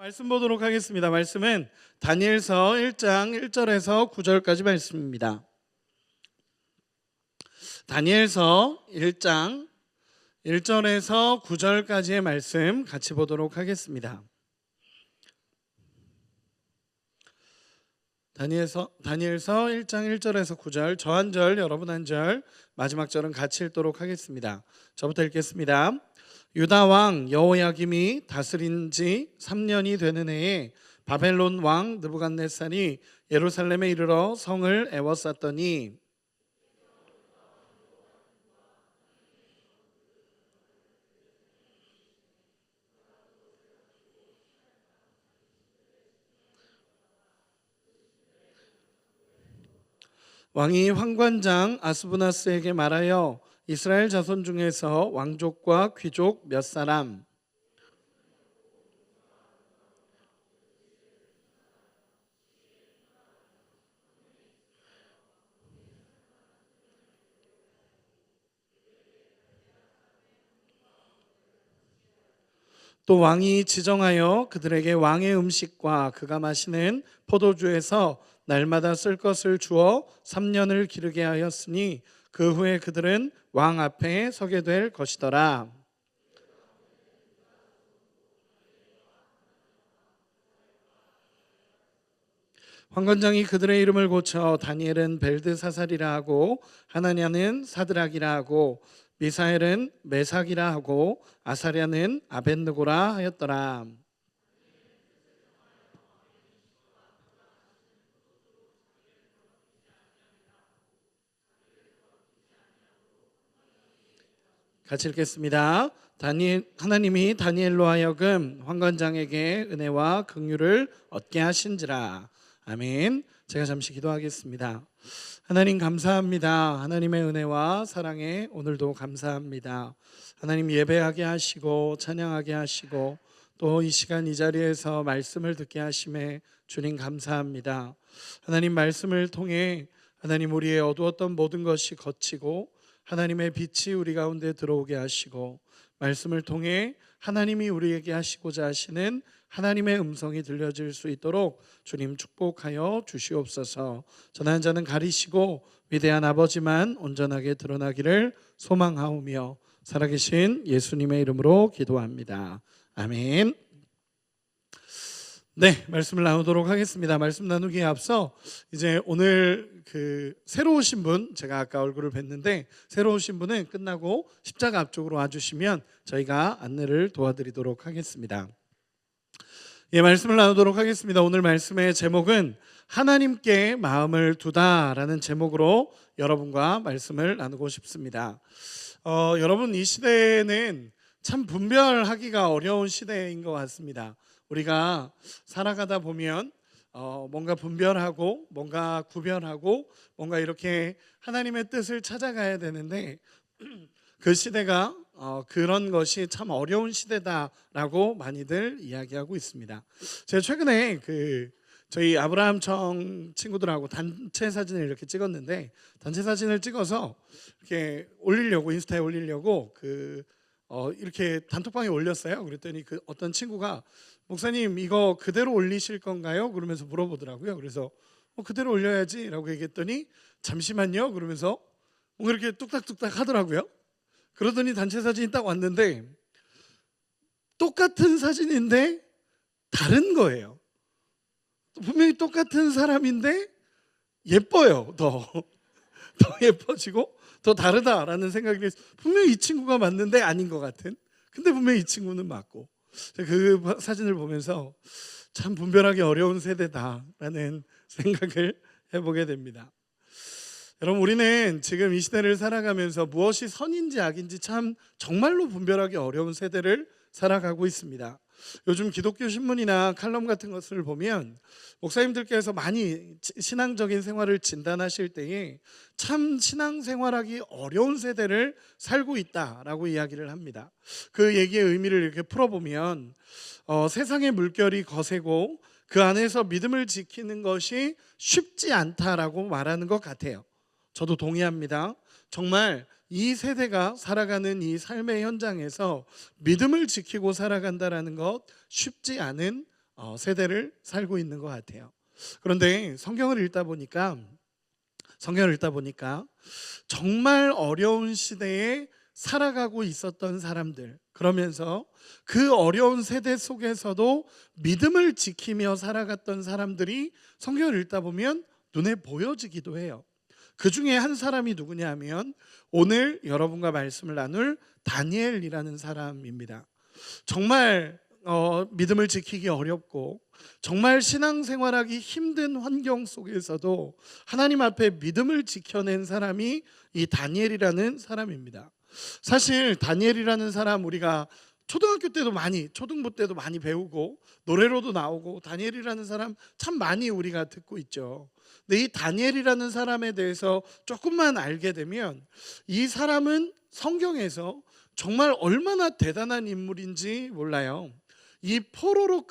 말씀 보도록 하겠습니다. 말씀은 다니엘서 1장 1절에서 9절까지 말씀입니다. 다니엘서 1장 1절에서 9절까지의 말씀 같이 보도록 하겠습니다. 다니엘서 1장 1절에서 9절, 저 한 절, 여러분 한 절, 마지막 절은 같이 읽도록 하겠습니다. 저부터 읽겠습니다. 유다 왕 여호야김이 다스린 지 3년이 되는 해에 바벨론 왕 느부갓네살이 예루살렘에 이르러 성을 에워쌌더니 왕이 환관장 아스부나스에게 말하여 이스라엘 자손 중에서 왕족과 귀족 몇 사람 또 왕이 지정하여 그들에게 왕의 음식과 그가 마시는 포도주에서 날마다 쓸 것을 주어 3년을 기르게 하였으니 그 후에 그들은 왕 앞에 서게 될 것이더라. 환관장이 그들의 이름을 고쳐 다니엘은 벨드사살이라 하고 하나냐는 사드락이라 하고 미사엘은 메삭이라 하고 아사랴는 아벳느고라 하였더라. 같이 읽겠습니다. 하나님이 다니엘로 하여금 환관장에게 은혜와 긍휼을 얻게 하신지라. 아멘. 제가 잠시 기도하겠습니다. 하나님 감사합니다. 하나님의 은혜와 사랑에 오늘도 감사합니다. 하나님 예배하게 하시고 찬양하게 하시고 또 이 시간 이 자리에서 말씀을 듣게 하심에 주님 감사합니다. 하나님 말씀을 통해 하나님 우리의 어두웠던 모든 것이 걷히고 하나님의 빛이 우리 가운데 들어오게 하시고 말씀을 통해 하나님이 우리에게 하시고자 하시는 하나님의 음성이 들려질 수 있도록 주님 축복하여 주시옵소서. 전한 자는 가리시고 위대한 아버지만 온전하게 드러나기를 소망하오며 살아계신 예수님의 이름으로 기도합니다. 아멘. 네, 말씀을 나누도록 하겠습니다. 말씀 나누기에 앞서 이제 오늘 새로 오신 분, 제가 아까 얼굴을 뵀는데 새로 오신 분은 끝나고 십자가 앞쪽으로 와주시면 저희가 안내를 도와드리도록 하겠습니다. 예, 말씀을 나누도록 하겠습니다. 오늘 말씀의 제목은 하나님께 마음을 두다라는 제목으로 여러분과 말씀을 나누고 싶습니다. 여러분 이 시대는 참 분별하기가 어려운 시대인 것 같습니다. 우리가 살아가다 보면 뭔가 분별하고 뭔가 구별하고 뭔가 이렇게 하나님의 뜻을 찾아가야 되는데 그 시대가 그런 것이 참 어려운 시대다라고 많이들 이야기하고 있습니다. 제가 최근에 저희 아브라함청 친구들하고 단체 사진을 이렇게 찍었는데 단체 사진을 찍어서 이렇게 올리려고 인스타에 올리려고 이렇게 단톡방에 올렸어요. 그랬더니 어떤 친구가 목사님 이거 그대로 올리실 건가요? 그러면서 물어보더라고요. 그래서 그대로 올려야지 라고 얘기했더니 잠시만요 그러면서 뭔가 이렇게 뚝딱뚝딱 하더라고요. 그러더니 단체 사진이 딱 왔는데 똑같은 사진인데 다른 거예요. 분명히 똑같은 사람인데 예뻐요. 더 예뻐지고 더 다르다라는 생각이 들어서 분명히 이 친구가 맞는데 아닌 것 같은, 근데 분명히 이 친구는 맞고, 그 사진을 보면서 참 분별하기 어려운 세대다라는 생각을 해보게 됩니다. 여러분 우리는 지금 이 시대를 살아가면서 무엇이 선인지 악인지 참 정말로 분별하기 어려운 세대를 살아가고 있습니다. 요즘 기독교 신문이나 칼럼 같은 것을 보면 목사님들께서 많이 신앙적인 생활을 진단하실 때에 참 신앙생활하기 어려운 세대를 살고 있다라고 이야기를 합니다. 그 얘기의 의미를 이렇게 풀어보면 세상의 물결이 거세고 그 안에서 믿음을 지키는 것이 쉽지 않다라고 말하는 것 같아요. 저도 동의합니다. 정말 이 세대가 살아가는 이 삶의 현장에서 믿음을 지키고 살아간다는 것 쉽지 않은 세대를 살고 있는 것 같아요. 그런데 성경을 읽다 보니까 정말 어려운 시대에 살아가고 있었던 사람들, 그러면서 그 어려운 세대 속에서도 믿음을 지키며 살아갔던 사람들이 성경을 읽다 보면 눈에 보여지기도 해요. 그 중에 한 사람이 누구냐 하면 오늘 여러분과 말씀을 나눌 다니엘이라는 사람입니다. 정말 믿음을 지키기 어렵고 정말 신앙생활하기 힘든 환경 속에서도 하나님 앞에 믿음을 지켜낸 사람이 이 다니엘이라는 사람입니다. 사실 다니엘이라는 사람 우리가 초등학교 때도 초등부 때도 많이 배우고 노래로도 나오고 다니엘이라는 사람 참 많이 우리가 듣고 있죠. 근데 이 다니엘이라는 사람에 대해서 조금만 알게 되면 이 사람은 성경에서 정말 얼마나 대단한 인물인지 몰라요. 이 포로로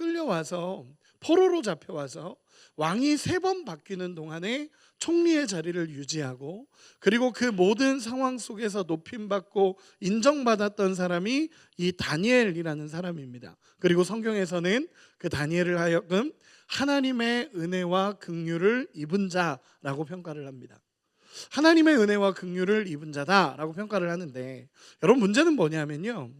잡혀와서 왕이 3번 바뀌는 동안에 총리의 자리를 유지하고 그리고 그 모든 상황 속에서 높임받고 인정받았던 사람이 이 다니엘이라는 사람입니다. 그리고 성경에서는 그 다니엘을 하여금 하나님의 은혜와 긍휼을 입은 자라고 평가를 합니다. 하나님의 은혜와 긍휼을 입은 자다라고 평가를 하는데, 여러분 문제는 뭐냐면요,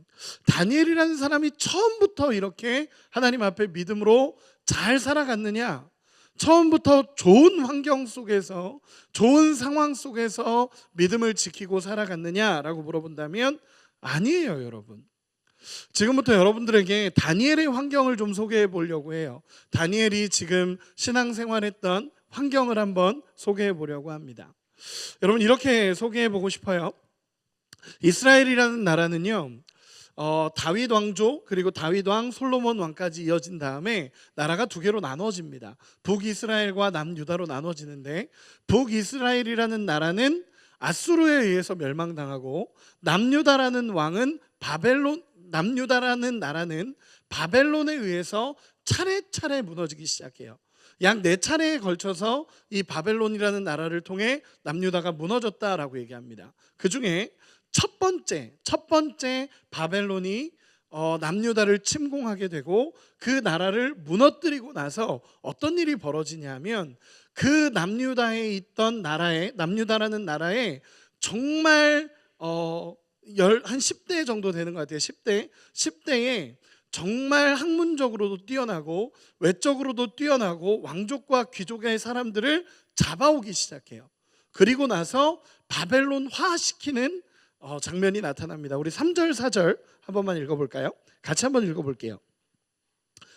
다니엘이라는 사람이 처음부터 이렇게 하나님 앞에 믿음으로 잘 살아갔느냐, 처음부터 좋은 환경 속에서 좋은 상황 속에서 믿음을 지키고 살아갔느냐라고 물어본다면 아니에요. 여러분, 지금부터 여러분들에게 다니엘의 환경을 좀 소개해 보려고 해요. 다니엘이 지금 신앙생활했던 환경을 한번 소개해 보려고 합니다. 여러분, 이렇게 소개해 보고 싶어요. 이스라엘이라는 나라는요, 다윗 왕조 그리고 다윗 왕 솔로몬 왕까지 이어진 다음에 나라가 2개로 나눠집니다. 북이스라엘과 남유다로 나눠지는데, 북이스라엘이라는 나라는 아수르에 의해서 멸망당하고 남유다라는 나라는 바벨론에 의해서 차례차례 무너지기 시작해요. 약 4차례에 걸쳐서 이 바벨론이라는 나라를 통해 남유다가 무너졌다라고 얘기합니다. 그 중에 첫 번째 바벨론이 남유다를 침공하게 되고 그 나라를 무너뜨리고 나서 어떤 일이 벌어지냐면, 그 남유다라는 나라에 정말 한 10대 정도 되는 것 같아요. 10대에 정말 학문적으로도 뛰어나고 외적으로도 뛰어나고 왕족과 귀족의 사람들을 잡아오기 시작해요. 그리고 나서 바벨론화시키는 장면이 나타납니다. 우리 3절 4절 한 번만 읽어볼까요? 같이 한번 읽어볼게요.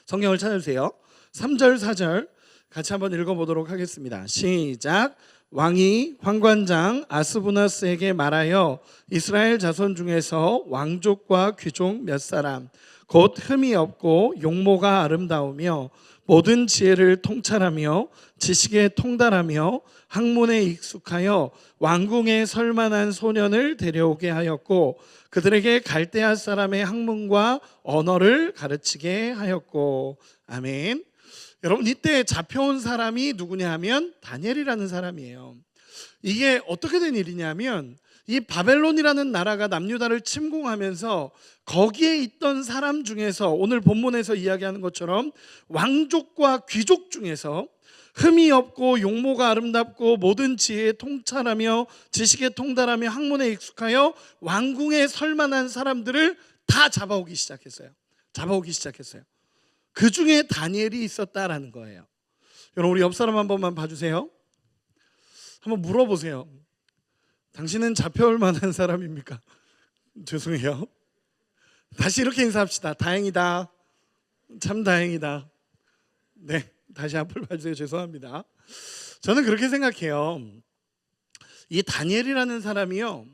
성경을 찾아주세요. 3절 4절 같이 한번 읽어보도록 하겠습니다. 시작. 왕이 환관장 아스부나스에게 말하여 이스라엘 자손 중에서 왕족과 귀족 몇 사람, 곧 흠이 없고 용모가 아름다우며 모든 지혜를 통찰하며 지식에 통달하며 학문에 익숙하여 왕궁에 설만한 소년을 데려오게 하였고 그들에게 갈대아 사람의 학문과 언어를 가르치게 하였고. 아멘. 여러분, 이때 잡혀온 사람이 누구냐 하면 다니엘이라는 사람이에요. 이게 어떻게 된 일이냐면, 이 바벨론이라는 나라가 남유다를 침공하면서 거기에 있던 사람 중에서 오늘 본문에서 이야기하는 것처럼 왕족과 귀족 중에서 흠이 없고 용모가 아름답고 모든 지혜에 통찰하며 지식에 통달하며 학문에 익숙하여 왕궁에 설만한 사람들을 다 잡아오기 시작했어요. 그 중에 다니엘이 있었다라는 거예요. 여러분, 우리 옆 사람 한 번만 봐주세요. 한번 물어보세요. 당신은 잡혀올 만한 사람입니까? 죄송해요. 다시 이렇게 인사합시다. 다행이다. 참 다행이다. 네, 다시 앞을 봐주세요. 죄송합니다. 저는 그렇게 생각해요. 이 다니엘이라는 사람이요,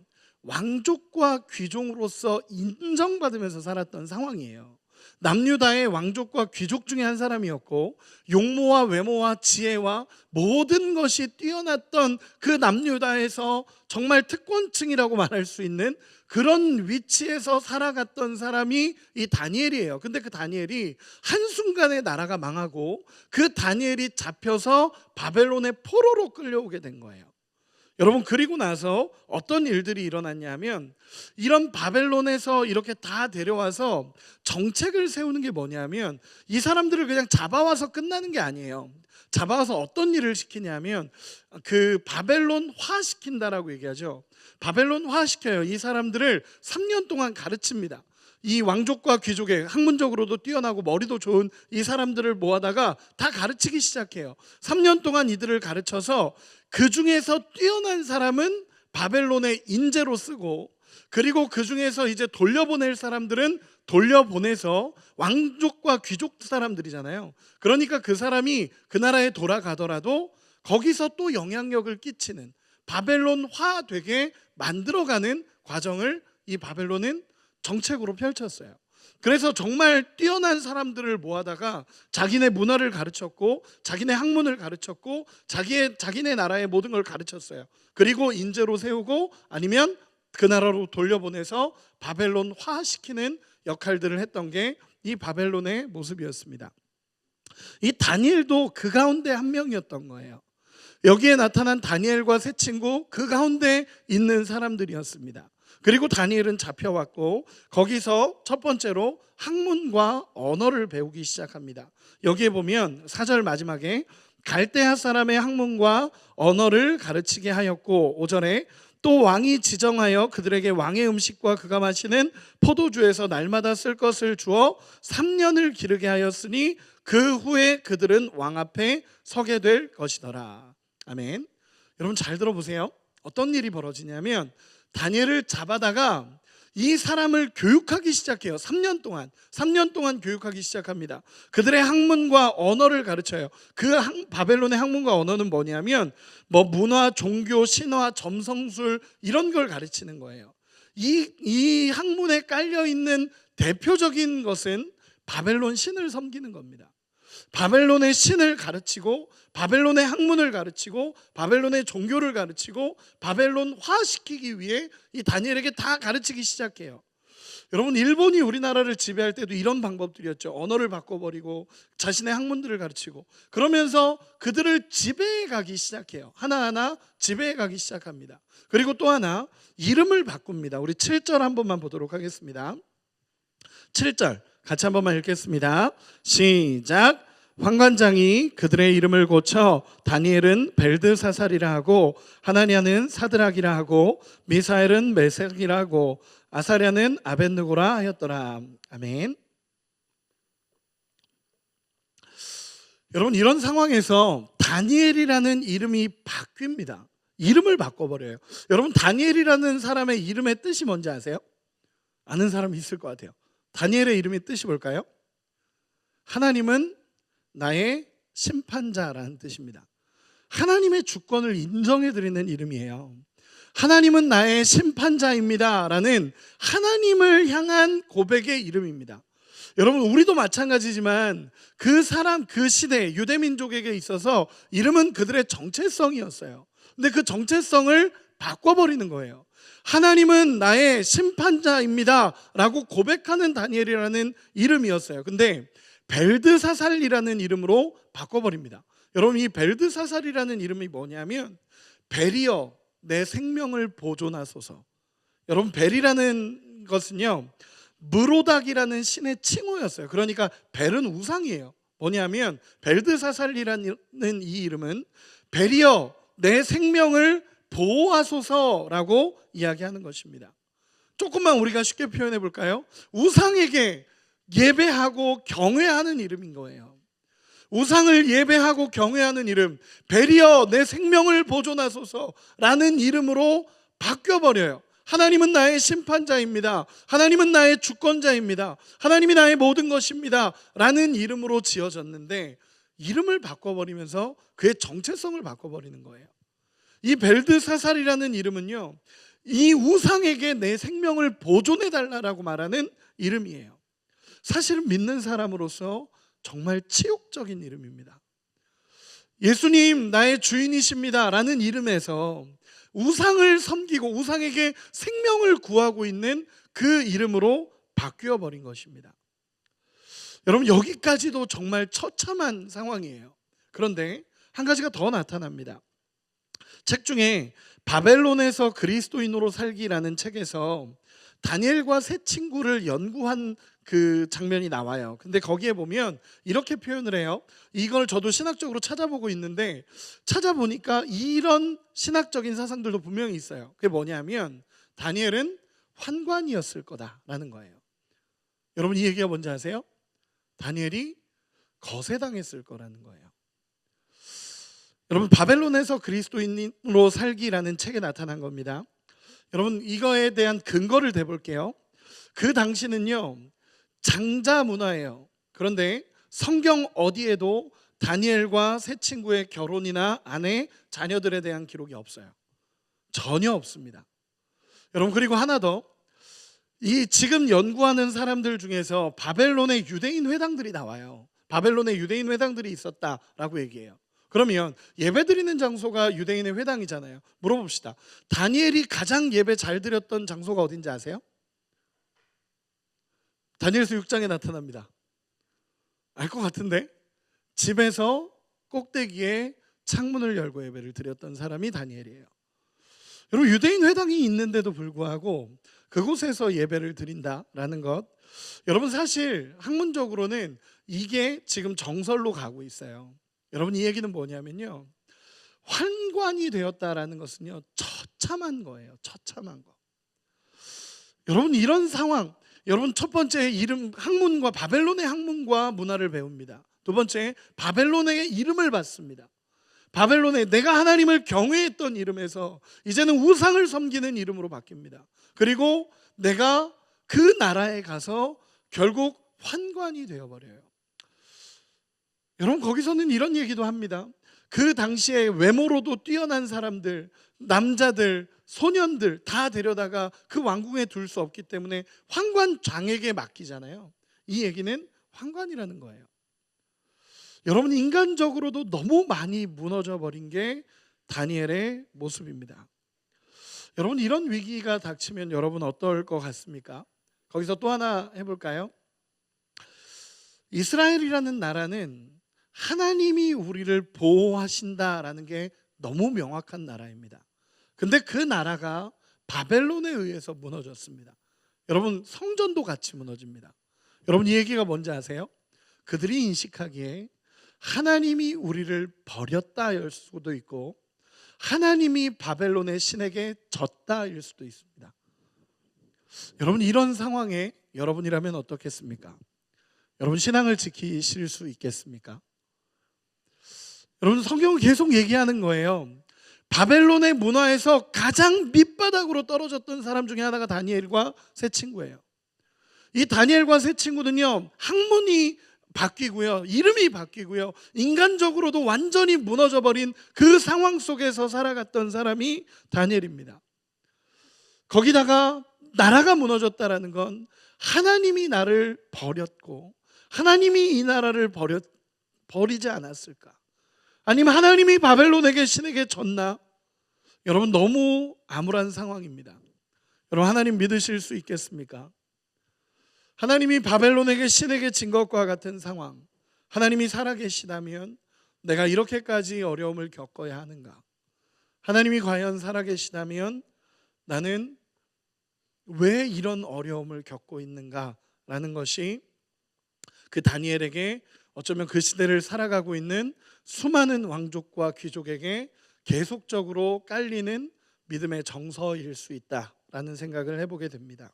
왕족과 귀족으로서 인정받으면서 살았던 상황이에요. 남유다의 왕족과 귀족 중에 한 사람이었고 용모와 외모와 지혜와 모든 것이 뛰어났던 그 남유다에서 정말 특권층이라고 말할 수 있는 그런 위치에서 살아갔던 사람이 이 다니엘이에요. 근데 그 다니엘이 한순간에 나라가 망하고 그 다니엘이 잡혀서 바벨론의 포로로 끌려오게 된 거예요. 여러분, 그리고 나서 어떤 일들이 일어났냐면 이런 바벨론에서 이렇게 다 데려와서 정책을 세우는 게 뭐냐면 이 사람들을 그냥 잡아와서 끝나는 게 아니에요. 잡아와서 어떤 일을 시키냐면 그 바벨론화 시킨다라고 얘기하죠. 바벨론화 시켜요. 이 사람들을 3년 동안 가르칩니다. 이 왕족과 귀족의 학문적으로도 뛰어나고 머리도 좋은 이 사람들을 모아다가 다 가르치기 시작해요. 3년 동안 이들을 가르쳐서 그 중에서 뛰어난 사람은 바벨론의 인재로 쓰고, 그리고 그 중에서 이제 돌려보낼 사람들은 돌려보내서 왕족과 귀족 사람들이잖아요. 그러니까 그 사람이 그 나라에 돌아가더라도 거기서 또 영향력을 끼치는, 바벨론화 되게 만들어가는 과정을 이 바벨론은 정책으로 펼쳤어요. 그래서 정말 뛰어난 사람들을 모아다가 자기네 문화를 가르쳤고, 자기네 학문을 가르쳤고, 자기네 나라의 모든 걸 가르쳤어요. 그리고 인재로 세우고 아니면 그 나라로 돌려보내서 바벨론화시키는 역할들을 했던 게 이 바벨론의 모습이었습니다. 이 다니엘도 그 가운데 한 명이었던 거예요. 여기에 나타난 다니엘과 세 친구, 그 가운데 있는 사람들이었습니다. 그리고 다니엘은 잡혀왔고 거기서 첫 번째로 학문과 언어를 배우기 시작합니다. 여기에 보면 4절 마지막에 갈대아 사람의 학문과 언어를 가르치게 하였고, 5절에 또 왕이 지정하여 그들에게 왕의 음식과 그가 마시는 포도주에서 날마다 쓸 것을 주어 3년을 기르게 하였으니 그 후에 그들은 왕 앞에 서게 될 것이더라. 아멘. 여러분 잘 들어보세요. 어떤 일이 벌어지냐면 다니엘을 잡아다가 이 사람을 교육하기 시작해요. 3년 동안 교육하기 시작합니다. 그들의 학문과 언어를 가르쳐요. 바벨론의 학문과 언어는 뭐냐면 문화, 종교, 신화, 점성술 이런 걸 가르치는 거예요. 이 학문에 깔려 있는 대표적인 것은 바벨론 신을 섬기는 겁니다. 바벨론의 신을 가르치고, 바벨론의 학문을 가르치고, 바벨론의 종교를 가르치고, 바벨론화시키기 위해 이 다니엘에게 다 가르치기 시작해요. 여러분, 일본이 우리나라를 지배할 때도 이런 방법들이었죠. 언어를 바꿔버리고 자신의 학문들을 가르치고, 그러면서 그들을 지배해 가기 시작해요. 하나하나 지배해 가기 시작합니다. 그리고 또 하나, 이름을 바꿉니다. 우리 7절 한 번만 보도록 하겠습니다. 7절 같이 한 번만 읽겠습니다. 시작. 환관장이 그들의 이름을 고쳐 다니엘은 벨드사살이라 하고, 하나냐는 사드락이라 하고, 미사엘은 메색이라 하고, 아사랴는 아벳느고라 하였더라. 아멘. 여러분, 이런 상황에서 다니엘이라는 이름이 바뀝니다. 이름을 바꿔버려요. 여러분, 다니엘이라는 사람의 이름의 뜻이 뭔지 아세요? 아는 사람 있을 것 같아요. 다니엘의 이름의 뜻이 뭘까요? 하나님은 나의 심판자라는 뜻입니다. 하나님의 주권을 인정해드리는 이름이에요. 하나님은 나의 심판자입니다 라는 하나님을 향한 고백의 이름입니다. 여러분, 우리도 마찬가지지만 그 사람, 그 시대 유대민족에게 있어서 이름은 그들의 정체성이었어요. 근데 그 정체성을 바꿔버리는 거예요. 하나님은 나의 심판자입니다 라고 고백하는 다니엘이라는 이름이었어요. 근데 벨드사살이라는 이름으로 바꿔버립니다. 여러분, 이 벨드사살이라는 이름이 뭐냐면 벨이여 내 생명을 보존하소서. 여러분, 벨이라는 것은요 무로닥이라는 신의 칭호였어요. 그러니까 벨은 우상이에요. 뭐냐면 벨드사살이라는 이 이름은 벨이여 내 생명을 보호하소서라고 이야기하는 것입니다. 조금만 우리가 쉽게 표현해 볼까요? 우상에게 예배하고 경외하는 이름인 거예요. 우상을 예배하고 경외하는 이름, 벨이여 내 생명을 보존하소서라는 이름으로 바뀌어버려요. 하나님은 나의 심판자입니다. 하나님은 나의 주권자입니다. 하나님이 나의 모든 것입니다 라는 이름으로 지어졌는데, 이름을 바꿔버리면서 그의 정체성을 바꿔버리는 거예요. 이 벨드사살이라는 이름은요 이 우상에게 내 생명을 보존해달라고 말하는 이름이에요. 사실은 믿는 사람으로서 정말 치욕적인 이름입니다. 예수님 나의 주인이십니다 라는 이름에서 우상을 섬기고 우상에게 생명을 구하고 있는 그 이름으로 바뀌어 버린 것입니다. 여러분, 여기까지도 정말 처참한 상황이에요. 그런데 한 가지가 더 나타납니다. 책 중에 바벨론에서 그리스도인으로 살기라는 책에서 다니엘과 세 친구를 연구한 그 장면이 나와요. 근데 거기에 보면 이렇게 표현을 해요. 이걸 저도 신학적으로 찾아보고 있는데 찾아보니까 이런 신학적인 사상들도 분명히 있어요. 그게 뭐냐면 다니엘은 환관이었을 거다라는 거예요. 여러분 이 얘기가 뭔지 아세요? 다니엘이 거세당했을 거라는 거예요. 여러분 바벨론에서 그리스도인으로 살기라는 책에 나타난 겁니다. 여러분 이거에 대한 근거를 대볼게요. 그 당시는요 장자 문화예요. 그런데 성경 어디에도 다니엘과 세 친구의 결혼이나 아내, 자녀들에 대한 기록이 없어요. 전혀 없습니다. 여러분 그리고 하나 더, 이 지금 연구하는 사람들 중에서 바벨론의 유대인 회당들이 나와요. 바벨론에 유대인 회당들이 있었다라고 얘기해요. 그러면 예배드리는 장소가 유대인의 회당이잖아요. 물어봅시다. 다니엘이 가장 예배 잘 드렸던 장소가 어딘지 아세요? 다니엘서 6장에 나타납니다. 알 것 같은데? 집에서 꼭대기에 창문을 열고 예배를 드렸던 사람이 다니엘이에요. 여러분 유대인 회당이 있는데도 불구하고 그곳에서 예배를 드린다라는 것, 여러분 사실 학문적으로는 이게 지금 정설로 가고 있어요. 여러분 이 얘기는 뭐냐면요, 환관이 되었다라는 것은요 처참한 거예요. 처참한 거. 여러분 이런 상황, 여러분 첫 번째 이름 학문과 바벨론의 학문과 문화를 배웁니다. 두 번째 바벨론의 이름을 받습니다. 바벨론에 내가 하나님을 경외했던 이름에서 이제는 우상을 섬기는 이름으로 바뀝니다. 그리고 내가 그 나라에 가서 결국 환관이 되어버려요. 여러분 거기서는 이런 얘기도 합니다. 그 당시에 외모로도 뛰어난 사람들, 남자들, 소년들 다 데려다가 그 왕궁에 둘 수 없기 때문에 환관장에게 맡기잖아요. 이 얘기는 환관이라는 거예요. 여러분 인간적으로도 너무 많이 무너져 버린 게 다니엘의 모습입니다. 여러분 이런 위기가 닥치면 여러분 어떨 것 같습니까? 거기서 또 하나 해볼까요? 이스라엘이라는 나라는 하나님이 우리를 보호하신다라는 게 너무 명확한 나라입니다. 근데 그 나라가 바벨론에 의해서 무너졌습니다. 여러분 성전도 같이 무너집니다. 여러분 이 얘기가 뭔지 아세요? 그들이 인식하기에 하나님이 우리를 버렸다일 수도 있고 하나님이 바벨론의 신에게 졌다일 수도 있습니다. 여러분 이런 상황에 여러분이라면 어떻겠습니까? 여러분 신앙을 지키실 수 있겠습니까? 여러분 성경은 계속 얘기하는 거예요. 바벨론의 문화에서 가장 밑바닥으로 떨어졌던 사람 중에 하나가 다니엘과 세 친구예요. 이 다니엘과 세 친구는요 학문이 바뀌고요, 이름이 바뀌고요, 인간적으로도 완전히 무너져버린 그 상황 속에서 살아갔던 사람이 다니엘입니다. 거기다가 나라가 무너졌다라는 건 하나님이 나를 버렸고 하나님이 이 나라를 버리지 않았을까? 아니면 하나님이 바벨론에게 신에게 졌나? 여러분 너무 암울한 상황입니다. 여러분 하나님 믿으실 수 있겠습니까? 하나님이 바벨론에게 신에게 진 것과 같은 상황, 하나님이 살아계시다면 내가 이렇게까지 어려움을 겪어야 하는가? 하나님이 과연 살아계시다면 나는 왜 이런 어려움을 겪고 있는가라는 것이 그 다니엘에게, 어쩌면 그 시대를 살아가고 있는 수많은 왕족과 귀족에게 계속적으로 깔리는 믿음의 정서일 수 있다라는 생각을 해보게 됩니다.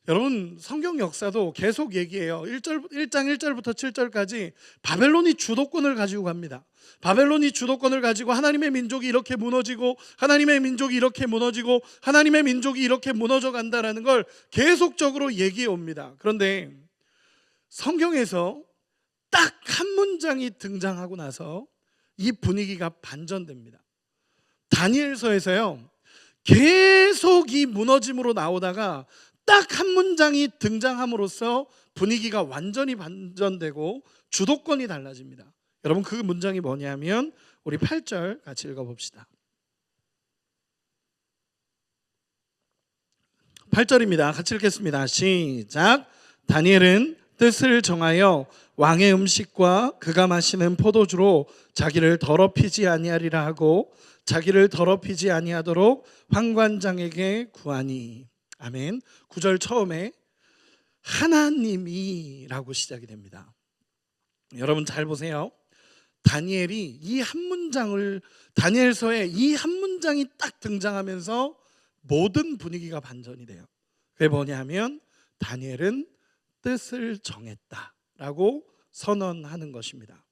여러분 성경 역사도 계속 얘기해요. 1장 1절부터 7절까지 바벨론이 주도권을 가지고 갑니다. 바벨론이 주도권을 가지고 하나님의 민족이 이렇게 무너지고 하나님의 민족이 이렇게 무너지고 하나님의 민족이 이렇게 무너져 간다라는 걸 계속적으로 얘기해 옵니다. 그런데 성경에서 딱 한 문장이 등장하고 나서 이 분위기가 반전됩니다. 다니엘서에서요 계속 이 무너짐으로 나오다가 딱 한 문장이 등장함으로써 분위기가 완전히 반전되고 주도권이 달라집니다. 여러분 그 문장이 뭐냐면 우리 8절 같이 읽어봅시다. 8절입니다. 같이 읽겠습니다. 시작. 다니엘은 뜻을 정하여 왕의 음식과 그가 마시는 포도주로 자기를 더럽히지 아니하리라 하고 자기를 더럽히지 아니하도록 환관장에게 구하니. 아멘. 9절 처음에 하나님이라고 시작이 됩니다. 여러분 잘 보세요. 다니엘이 이 한 문장을, 다니엘서에 이 한 문장이 딱 등장하면서 모든 분위기가 반전이 돼요. 그게 뭐냐면 다니엘은 뜻을 정했다라고 선언하는 것입니다.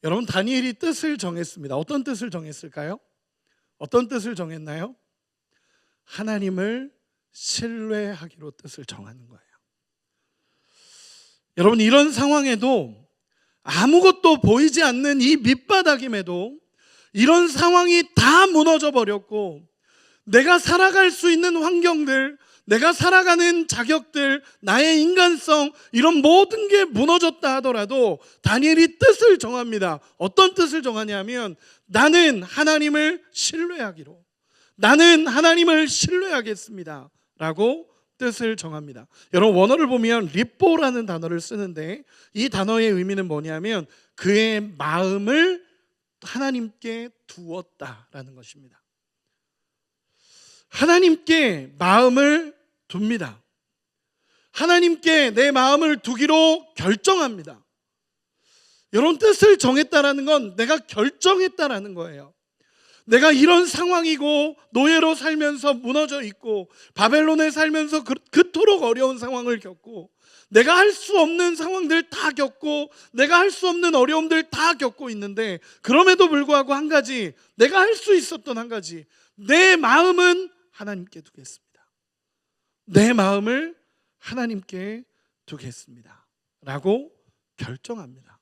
여러분, 다니엘이 뜻을 정했습니다. 어떤 뜻을 정했을까요? 어떤 뜻을 정했나요? 하나님을 신뢰하기로 뜻을 정하는 거예요. 여러분, 이런 상황에도 아무것도 보이지 않는 이 밑바닥임에도 이런 상황이 다 무너져 버렸고 내가 살아갈 수 있는 환경들, 내가 살아가는 자격들, 나의 인간성, 이런 모든 게 무너졌다 하더라도 다니엘이 뜻을 정합니다. 어떤 뜻을 정하냐면 나는 하나님을 신뢰하기로, 나는 하나님을 신뢰하겠습니다 라고 뜻을 정합니다. 여러분, 원어를 보면 리뽀라는 단어를 쓰는데 이 단어의 의미는 뭐냐면 그의 마음을 하나님께 두었다라는 것입니다. 하나님께 마음을 둡니다. 하나님께 내 마음을 두기로 결정합니다. 여러분, 뜻을 정했다라는 건 내가 결정했다라는 거예요. 내가 이런 상황이고 노예로 살면서 무너져 있고 바벨론에 살면서 그토록 어려운 상황을 겪고 내가 할 수 없는 상황들 다 겪고 내가 할 수 없는 어려움들 다 겪고 있는데 그럼에도 불구하고 한 가지, 내가 할 수 있었던 한 가지, 내 마음은 하나님께 두겠습니다. 내 마음을 하나님께 두겠습니다 라고 결정합니다.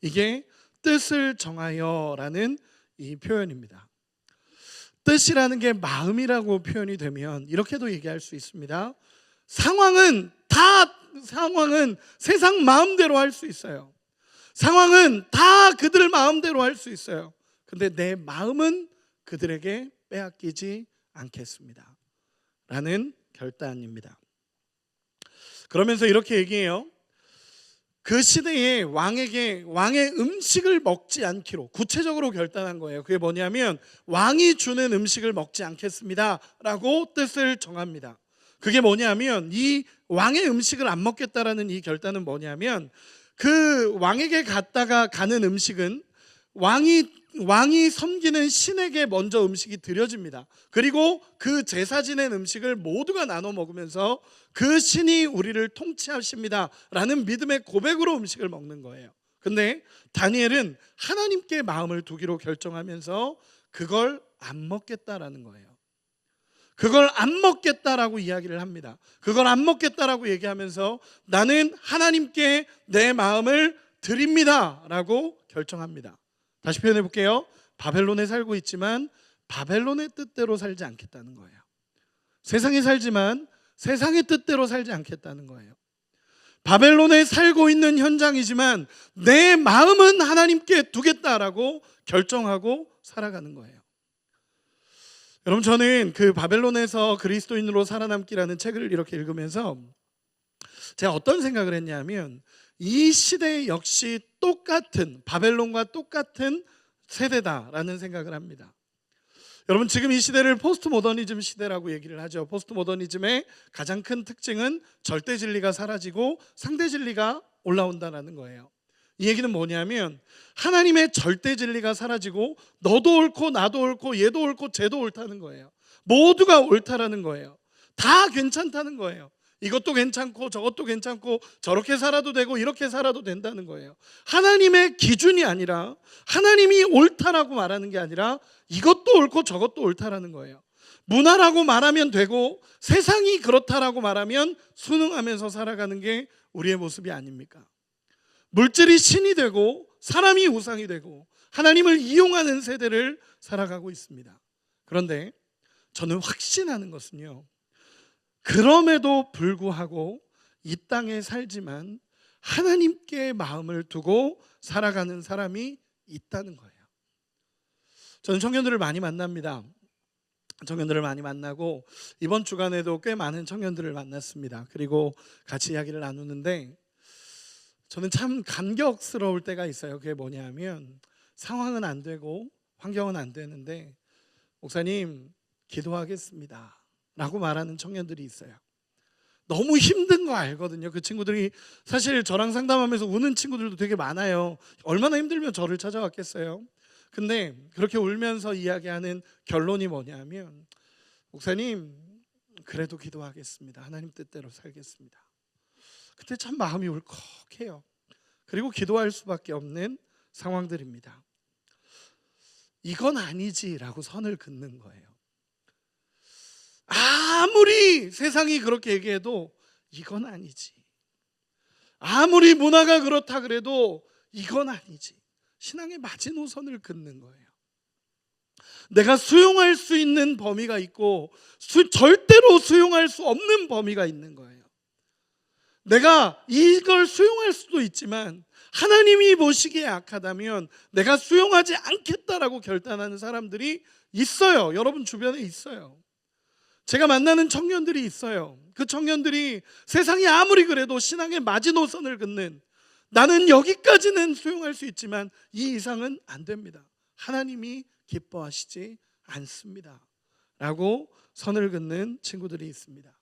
이게 뜻을 정하여라는 이 표현입니다. 뜻이라는 게 마음이라고 표현이 되면 이렇게도 얘기할 수 있습니다. 상황은 세상 마음대로 할 수 있어요. 상황은 다 그들 마음대로 할 수 있어요. 근데 내 마음은 그들에게 빼앗기지 않겠습니다 라는 결단입니다. 그러면서 이렇게 얘기해요. 그 시대에 왕의 음식을 먹지 않기로 구체적으로 결단한 거예요. 그게 뭐냐면 왕이 주는 음식을 먹지 않겠습니다 라고 뜻을 정합니다. 그게 뭐냐면 이 왕의 음식을 안 먹겠다라는 이 결단은 뭐냐면 그 왕에게 가는 음식은 왕이 섬기는 신에게 먼저 음식이 드려집니다. 그리고 그 제사 지낸 음식을 모두가 나눠 먹으면서 그 신이 우리를 통치하십니다 라는 믿음의 고백으로 음식을 먹는 거예요. 근데 다니엘은 하나님께 마음을 두기로 결정하면서 그걸 안 먹겠다라는 거예요. 그걸 안 먹겠다라고 이야기를 합니다. 그걸 안 먹겠다라고 얘기하면서 나는 하나님께 내 마음을 드립니다 라고 결정합니다. 다시 표현해 볼게요. 바벨론에 살고 있지만 바벨론의 뜻대로 살지 않겠다는 거예요. 세상에 살지만 세상의 뜻대로 살지 않겠다는 거예요. 바벨론에 살고 있는 현장이지만 내 마음은 하나님께 두겠다라고 결정하고 살아가는 거예요. 여러분, 저는 그 바벨론에서 그리스도인으로 살아남기라는 책을 이렇게 읽으면서 제가 어떤 생각을 했냐면 이 시대 역시 똑같은, 바벨론과 똑같은 세대다라는 생각을 합니다. 여러분, 지금 이 시대를 포스트 모더니즘 시대라고 얘기를 하죠. 포스트 모더니즘의 가장 큰 특징은 절대 진리가 사라지고 상대 진리가 올라온다는 거예요. 이 얘기는 뭐냐면 하나님의 절대 진리가 사라지고 너도 옳고 나도 옳고 얘도 옳고 쟤도 옳다는 거예요. 모두가 옳다라는 거예요. 다 괜찮다는 거예요. 이것도 괜찮고 저것도 괜찮고 저렇게 살아도 되고 이렇게 살아도 된다는 거예요. 하나님의 기준이 아니라, 하나님이 옳다라고 말하는 게 아니라 이것도 옳고 저것도 옳다라는 거예요. 문화라고 말하면 되고 세상이 그렇다라고 말하면 순응하면서 살아가는 게 우리의 모습이 아닙니까? 물질이 신이 되고 사람이 우상이 되고 하나님을 이용하는 세대를 살아가고 있습니다. 그런데 저는 확신하는 것은요, 그럼에도 불구하고 이 땅에 살지만 하나님께 마음을 두고 살아가는 사람이 있다는 거예요. 저는 청년들을 많이 만납니다. 청년들을 많이 만나고 이번 주간에도 꽤 많은 청년들을 만났습니다. 그리고 같이 이야기를 나누는데 저는 참 감격스러울 때가 있어요. 그게 뭐냐면 상황은 안 되고 환경은 안 되는데 목사님 기도하겠습니다 라고 말하는 청년들이 있어요. 너무 힘든 거 알거든요. 그 친구들이 사실 저랑 상담하면서 우는 친구들도 되게 많아요. 얼마나 힘들면 저를 찾아왔겠어요. 근데 그렇게 울면서 이야기하는 결론이 뭐냐면, 목사님 그래도 기도하겠습니다. 하나님 뜻대로 살겠습니다. 그때 참 마음이 울컥해요. 그리고 기도할 수밖에 없는 상황들입니다. 이건 아니지라고 선을 긋는 거예요. 아무리 세상이 그렇게 얘기해도 이건 아니지. 아무리 문화가 그렇다 그래도 이건 아니지. 신앙의 마지노선을 긋는 거예요. 내가 수용할 수 있는 범위가 있고 절대로 수용할 수 없는 범위가 있는 거예요. 내가 이걸 수용할 수도 있지만 하나님이 보시기에 악하다면 내가 수용하지 않겠다라고 결단하는 사람들이 있어요. 여러분 주변에 있어요. 제가 만나는 청년들이 있어요. 그 청년들이 세상이 아무리 그래도 신앙의 마지노선을 긋는, 나는 여기까지는 수용할 수 있지만 이 이상은 안 됩니다. 하나님이 기뻐하시지 않습니다 라고 선을 긋는 친구들이 있습니다.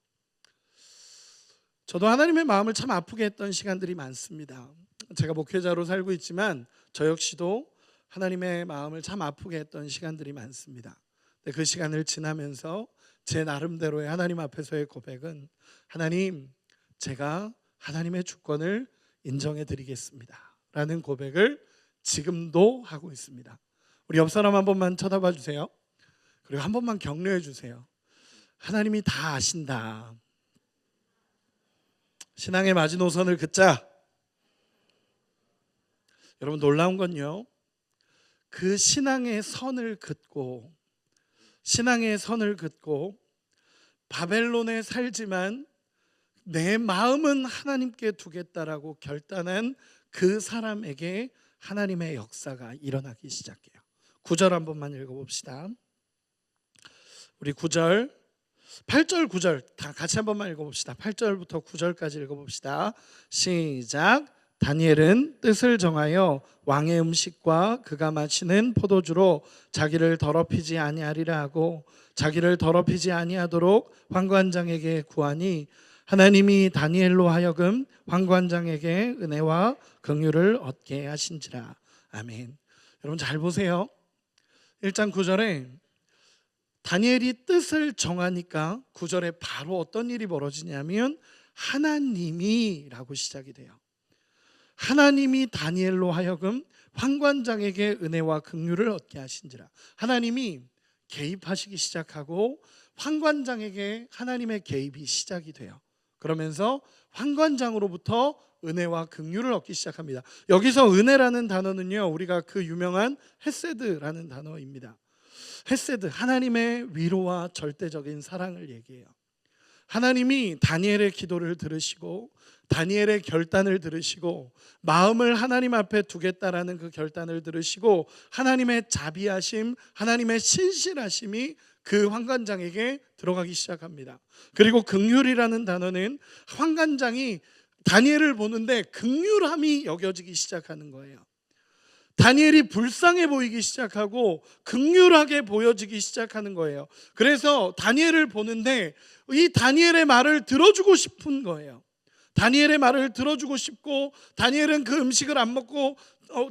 저도 하나님의 마음을 참 아프게 했던 시간들이 많습니다. 제가 목회자로 살고 있지만 저 역시도 하나님의 마음을 참 아프게 했던 시간들이 많습니다. 그 시간을 지나면서 제 나름대로의 하나님 앞에서의 고백은, 하나님 제가 하나님의 주권을 인정해 드리겠습니다 라는 고백을 지금도 하고 있습니다. 우리 옆 사람 한 번만 쳐다봐 주세요. 그리고 한 번만 격려해 주세요. 하나님이 다 아신다. 신앙의 마지노선을 긋자. 여러분 놀라운 건요, 그 신앙의 선을 긋고 바벨론에 살지만 내 마음은 하나님께 두겠다라고 결단한 그 사람에게 하나님의 역사가 일어나기 시작해요. 9절 한 번만 읽어봅시다. 우리 9절, 8절 9절 다 같이 한 번만 읽어봅시다. 8절부터 9절까지 읽어봅시다. 시작. 다니엘은 뜻을 정하여 왕의 음식과 그가 마시는 포도주로 자기를 더럽히지 아니하리라 하고 자기를 더럽히지 아니하도록 환관장에게 구하니 하나님이 다니엘로 하여금 환관장에게 은혜와 긍휼을 얻게 하신지라. 아멘. 여러분 잘 보세요. 1장 9절에 다니엘이 뜻을 정하니까 9절에 바로 어떤 일이 벌어지냐면 하나님이 라고 시작이 돼요. 하나님이 다니엘로 하여금 환관장에게 은혜와 긍휼을 얻게 하신지라. 하나님이 개입하시기 시작하고 환관장에게 하나님의 개입이 시작이 돼요. 그러면서 환관장으로부터 은혜와 긍휼을 얻기 시작합니다. 여기서 은혜라는 단어는요, 우리가 그 유명한 헤세드라는 단어입니다. 헤세드, 하나님의 위로와 절대적인 사랑을 얘기해요. 하나님이 다니엘의 기도를 들으시고 다니엘의 결단을 들으시고 마음을 하나님 앞에 두겠다라는 그 결단을 들으시고 하나님의 자비하심, 하나님의 신실하심이 그 환관장에게 들어가기 시작합니다. 그리고 긍휼이라는 단어는 환관장이 다니엘을 보는데 긍휼함이 여겨지기 시작하는 거예요. 다니엘이 불쌍해 보이기 시작하고 긍휼하게 보여지기 시작하는 거예요. 그래서 다니엘을 보는데 이 다니엘의 말을 들어주고 싶은 거예요. 다니엘의 말을 들어주고 싶고, 다니엘은 그 음식을 안 먹고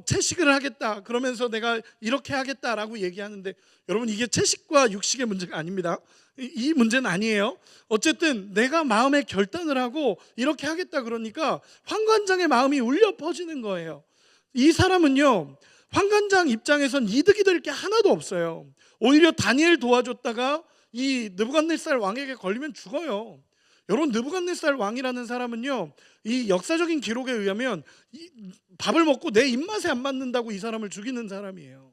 채식을 하겠다 그러면서 내가 이렇게 하겠다라고 얘기하는데, 여러분 이게 채식과 육식의 문제가 아닙니다. 이 문제는 아니에요. 어쨌든 내가 마음에 결단을 하고 이렇게 하겠다 그러니까 환관장의 마음이 울려 퍼지는 거예요. 이 사람은요, 환관장 입장에선 이득이 될 게 하나도 없어요. 오히려 다니엘 도와줬다가 이 느부갓네살 왕에게 걸리면 죽어요. 여러분, 느부갓네살 왕이라는 사람은요, 이 역사적인 기록에 의하면 밥을 먹고 내 입맛에 안 맞는다고 이 사람을 죽이는 사람이에요.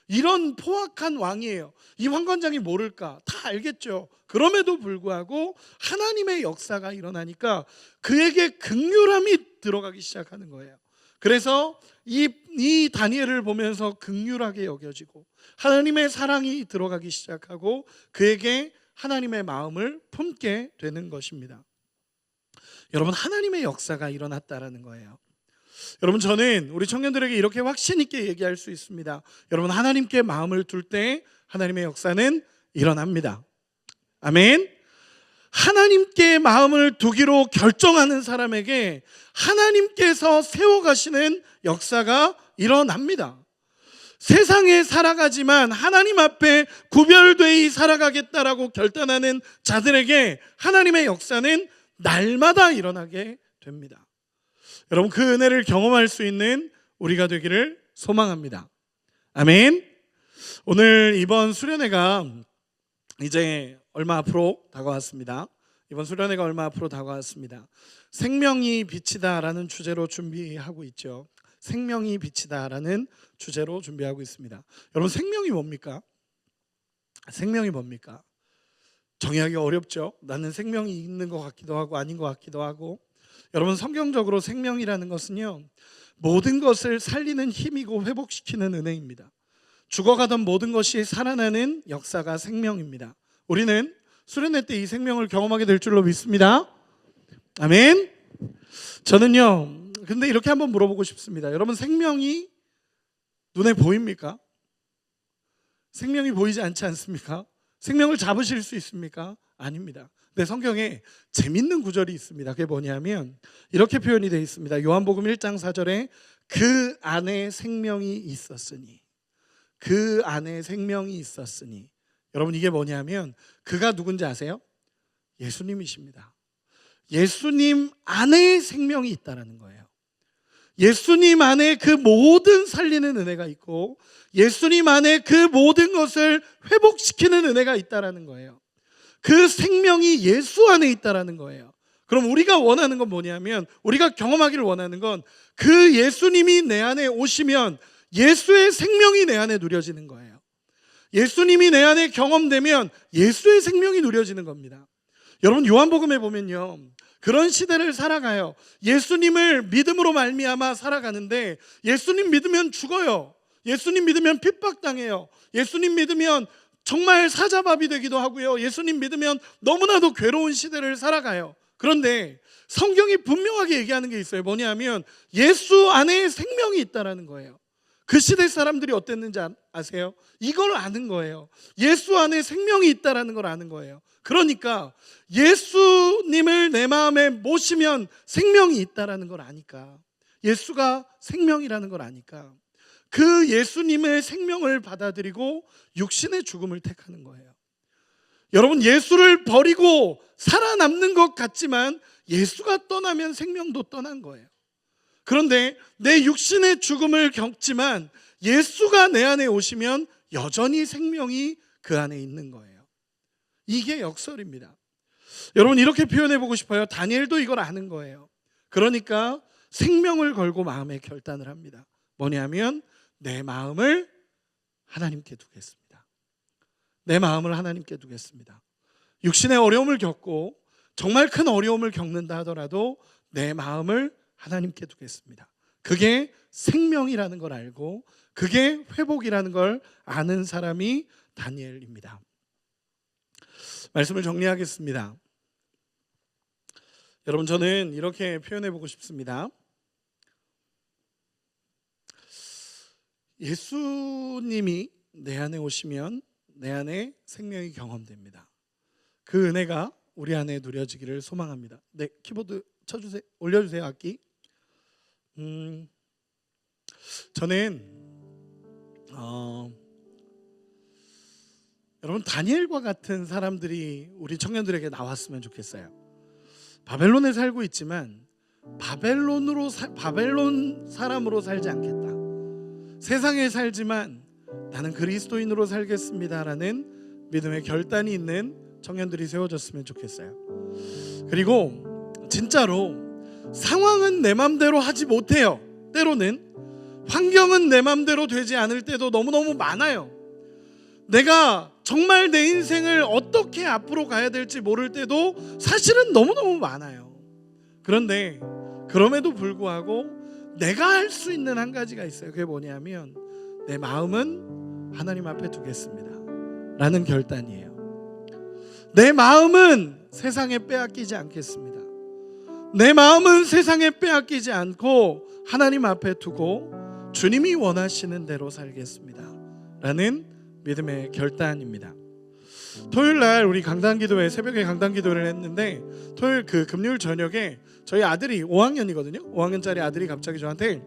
이런 포악한 왕이에요. 이 환관장이 모를까? 다 알겠죠. 그럼에도 불구하고 하나님의 역사가 일어나니까 그에게 긍휼함이 들어가기 시작하는 거예요. 그래서 이 다니엘을 보면서 긍휼하게 여겨지고 하나님의 사랑이 들어가기 시작하고 그에게 하나님의 마음을 품게 되는 것입니다. 여러분, 하나님의 역사가 일어났다라는 거예요. 여러분, 저는 우리 청년들에게 이렇게 확신 있게 얘기할 수 있습니다. 여러분, 하나님께 마음을 둘 때 하나님의 역사는 일어납니다. 아멘. 하나님께 마음을 두기로 결정하는 사람에게 하나님께서 세워가시는 역사가 일어납니다. 세상에 살아가지만 하나님 앞에 구별되이 살아가겠다라고 결단하는 자들에게 하나님의 역사는 날마다 일어나게 됩니다. 여러분, 그 은혜를 경험할 수 있는 우리가 되기를 소망합니다. 아멘. 오늘 이번 수련회가 이제 얼마 앞으로 다가왔습니다. 이번 수련회가 얼마 앞으로 다가왔습니다. 생명이 빛이다라는 주제로 준비하고 있죠. 생명이 빛이다라는 주제로 준비하고 있습니다. 여러분, 생명이 뭡니까? 생명이 뭡니까? 정의하기 어렵죠. 나는 생명이 있는 것 같기도 하고 아닌 것 같기도 하고. 여러분, 성경적으로 생명이라는 것은요, 모든 것을 살리는 힘이고 회복시키는 은혜입니다. 죽어가던 모든 것이 살아나는 역사가 생명입니다. 우리는 수련회 때 이 생명을 경험하게 될 줄로 믿습니다. 아멘. 저는요, 근데 이렇게 한번 물어보고 싶습니다. 여러분, 생명이 눈에 보입니까? 생명이 보이지 않지 않습니까? 생명을 잡으실 수 있습니까? 아닙니다. 근데 성경에 재밌는 구절이 있습니다. 그게 뭐냐면 이렇게 표현이 되어 있습니다. 요한복음 1장 4절에 그 안에 생명이 있었으니, 그 안에 생명이 있었으니. 여러분, 이게 뭐냐면 그가 누군지 아세요? 예수님이십니다. 예수님 안에 생명이 있다는 거예요. 예수님 안에 그 모든 살리는 은혜가 있고 예수님 안에 그 모든 것을 회복시키는 은혜가 있다는 거예요. 그 생명이 예수 안에 있다는 거예요. 그럼 우리가 원하는 건 뭐냐면, 우리가 경험하기를 원하는 건 그 예수님이 내 안에 오시면 예수의 생명이 내 안에 누려지는 거예요. 예수님이 내 안에 경험되면 예수의 생명이 누려지는 겁니다. 여러분, 요한복음에 보면요, 그런 시대를 살아가요. 예수님을 믿음으로 말미암아 살아가는데 예수님 믿으면 죽어요. 예수님 믿으면 핍박당해요. 예수님 믿으면 정말 사자밥이 되기도 하고요. 예수님 믿으면 너무나도 괴로운 시대를 살아가요. 그런데 성경이 분명하게 얘기하는 게 있어요. 뭐냐면 예수 안에 생명이 있다는 거예요. 그 시대 사람들이 어땠는지 아세요? 이걸 아는 거예요. 예수 안에 생명이 있다는 걸 아는 거예요. 그러니까 예수님을 내 마음에 모시면 생명이 있다는 걸 아니까, 예수가 생명이라는 걸 아니까 그 예수님의 생명을 받아들이고 육신의 죽음을 택하는 거예요. 여러분, 예수를 버리고 살아남는 것 같지만 예수가 떠나면 생명도 떠난 거예요. 그런데 내 육신의 죽음을 겪지만 예수가 내 안에 오시면 여전히 생명이 그 안에 있는 거예요. 이게 역설입니다. 여러분, 이렇게 표현해 보고 싶어요. 다니엘도 이걸 아는 거예요. 그러니까 생명을 걸고 마음에 결단을 합니다. 뭐냐면 내 마음을 하나님께 두겠습니다. 내 마음을 하나님께 두겠습니다. 육신의 어려움을 겪고 정말 큰 어려움을 겪는다 하더라도 내 마음을 하나님께 두겠습니다. 그게 생명이라는 걸 알고 그게 회복이라는 걸 아는 사람이 다니엘입니다. 말씀을 정리하겠습니다. 여러분, 저는 이렇게 표현해 보고 싶습니다. 예수님이 내 안에 오시면 내 안에 생명이 경험됩니다. 그 은혜가 우리 안에 누려지기를 소망합니다. 네, 키보드 쳐주세요. 올려주세요, 악기. 저는 여러분, 다니엘과 같은 사람들이 우리 청년들에게 나왔으면 좋겠어요. 바벨론에 살고 있지만 바벨론 사람으로 살지 않겠다. 세상에 살지만 나는 그리스도인으로 살겠습니다라는 믿음의 결단이 있는 청년들이 세워졌으면 좋겠어요. 그리고 진짜로 상황은 내 맘대로 하지 못해요. 때로는 환경은 내 맘대로 되지 않을 때도 너무너무 많아요. 내가 정말 내 인생을 어떻게 앞으로 가야 될지 모를 때도 사실은 너무너무 많아요. 그런데 그럼에도 불구하고 내가 할 수 있는 한 가지가 있어요. 그게 뭐냐면 내 마음은 하나님 앞에 두겠습니다 라는 결단이에요. 내 마음은 세상에 빼앗기지 않겠습니다. 내 마음은 세상에 빼앗기지 않고 하나님 앞에 두고 주님이 원하시는 대로 살겠습니다 라는 믿음의 결단입니다. 토요일 날 우리 강단기도회 새벽에 강단기도를 했는데 토요일 금요일 저녁에 저희 아들이 5학년이거든요. 5학년짜리 아들이 갑자기 저한테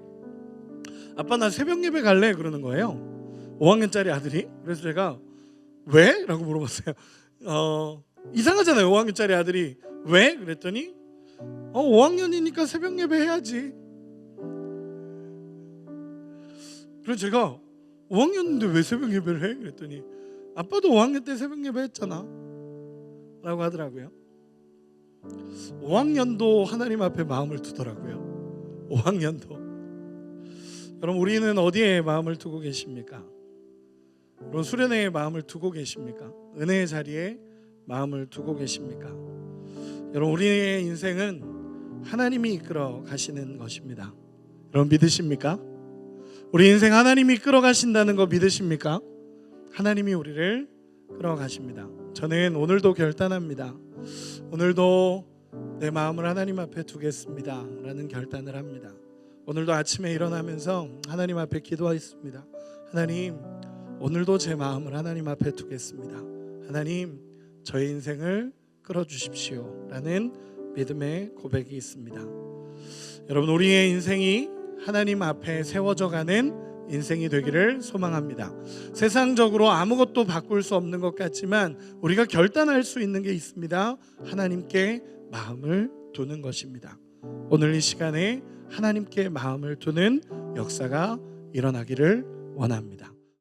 아빠 나 새벽 예배 갈래 그러는 거예요. 5학년짜리 아들이. 그래서 제가 왜? 라고 물어봤어요. 이상하잖아요. 5학년짜리 아들이 왜? 그랬더니 5학년이니까 새벽 예배 해야지. 그래서 제가 5학년인데 왜 새벽 예배를 해? 그랬더니 아빠도 5학년 때 새벽 예배 했잖아 라고 하더라고요. 5학년도 하나님 앞에 마음을 두더라고요. 5학년도. 여러분 우리는 어디에 마음을 두고 계십니까? 여러분 수련회에 마음을 두고 계십니까? 은혜의 자리에 마음을 두고 계십니까? 여러분 우리의 인생은 하나님이 이끌어 가시는 것입니다. 여러분 믿으십니까? 우리 인생 하나님이 이끌어 가신다는 거 믿으십니까? 하나님이 우리를 끌어가십니다. 저는 오늘도 결단합니다. 오늘도 내 마음을 하나님 앞에 두겠습니다 라는 결단을 합니다. 오늘도 아침에 일어나면서 하나님 앞에 기도하겠습니다. 하나님 오늘도 제 마음을 하나님 앞에 두겠습니다. 하나님 저의 인생을 끌어주십시오 라는 믿음의 고백이 있습니다. 여러분 우리의 인생이 하나님 앞에 세워져 가는 인생이 되기를 소망합니다. 세상적으로 아무것도 바꿀 수 없는 것 같지만 우리가 결단할 수 있는 게 있습니다. 하나님께 마음을 두는 것입니다. 오늘 이 시간에 하나님께 마음을 두는 역사가 일어나기를 원합니다.